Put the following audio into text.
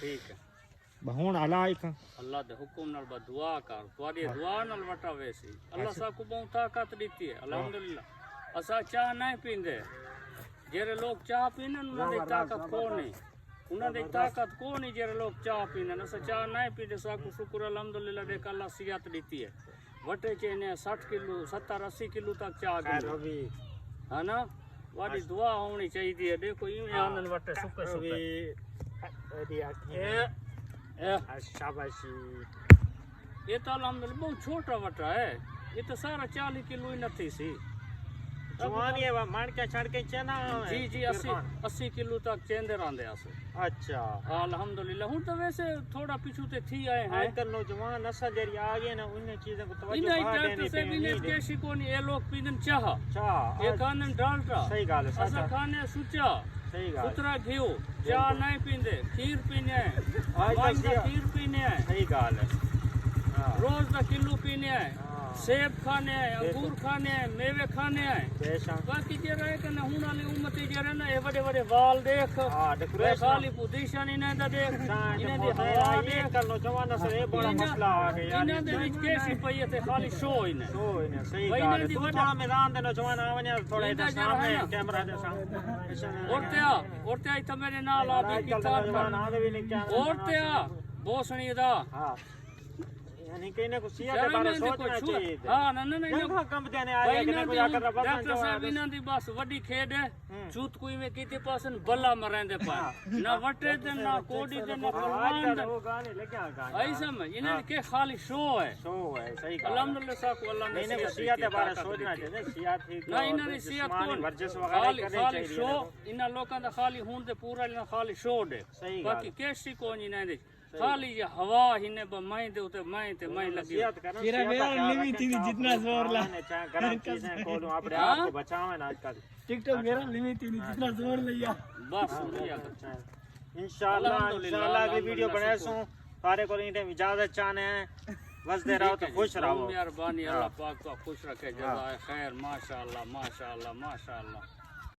ठीक है बहुन अलाइक अल्लाह दे हुक्म नाल बा दुआ कर तुम्हारी दुआ नाल वटावे सी अल्लाह साकू बहुत ताकत दी है अल्हम्दुलिल्लाह असा चाह नहीं पींदे जेरे लोग चाह पीने उन्हां दी ताकत को नहीं उन्हां दी ताकत को नहीं जेरे लोग चाह पीने असा चाह नहीं पींदे साकू शुक्र अल्हम्दुलिल्लाह दे अल्लाह सेहत दी है वटे चेने 60 किलो 70 80 किलो तक चाह गई है ना वाली दुआ होनी चाहिए देखो यूं आनंद वटे सुके सुके शाबाशी ये तो अल्हम्दुलिल्लाह बहुत छोटा वटा है ये तो सारा 40 किलो ही नहीं सी जवान ये मान के छड़ के चना जी जी 80 किलो तक चेंदे रहंदे आसे अच्छा अल्हम्दुलिल्लाह हूं तो वैसे थोड़ा पीछू ते थी आए हैं आजकल नौजवान नस्ल जरी आ गए ना उन चीजों को तवज्जो इन्हें देनी डॉक्टर से भी ने कैसी कोनी ये लोग पीदन चाह ये खाने डालटा सही गाल है असा खाने सुचा सही गाल सुतरा घियो चाह नहीं पींदे खीर पीने आज का खीर पीने है सही गाल है रोज का किलो पीने है सेब खाने हैं अंगूर खाने हैं मेवे खाने हैं बाकी जे रहे कि हुन वाली उम्मत जे रहे ना ये बड़े बड़े वाल देख खाली पोजीशन इन्हें दा देख इन्हें दी हवा देख कल नौजवान से ये बड़ा मसला आ गया इन्हें दे विच कैसी पई है खाली शो इन्हें सही गाल है तू थोड़ा मैदान दे नौजवान आवने थोड़ा इधर सामने कैमरा दे सामने औरते आई तो मेरे नाल आ भी किताब औरते बोसणी दा हां यानी कहने को सिया के बारे सोचना चाहिए हां ना ना ना कम देने आ गया कि कोई आकर रब डॉक्टर साहब इन्हां दी बस वड्डी खेड है चूत कोई में कीते पासन बल्ला मरेंदे पा ना वटे दे ना कोडी दे ना आज वो गाने लगे गाने ऐसा में इन्हें के खाली शो है सही गाल अल्हम्दुलिल्लाह साकू अल्लाह ने नहीं सिया के बारे सोचना चाहिए सिया ठीक ना इन्हां दी सियात को वर्जिश वगैरह करनी खाली चाहिए शो इन्हां लोकां दा खाली हुन दे पूरा इन्हां खाली शो दे बाकी कैसी कोनी नहीं दे खाली ये हवा हिने बमाई दे उते माई ते माई लगी तेरा मेरा लिमिट थी जितना जोर ला गरम चीजें खोलूं अपने आप को बचावे ना आजकल टिकटॉक मेरा लिमिट थी जितना जोर लिया बस लिया इंशाल्लाह अगली वीडियो बनाए सो सारे को इन टाइम इजाजत चाहने हैं वसदे रहो तो खुश रहो मेहरबानी अल्लाह पाक को खुश रखे जज़ाए खैर माशाअल्लाह माशाअल्लाह माशाअल्लाह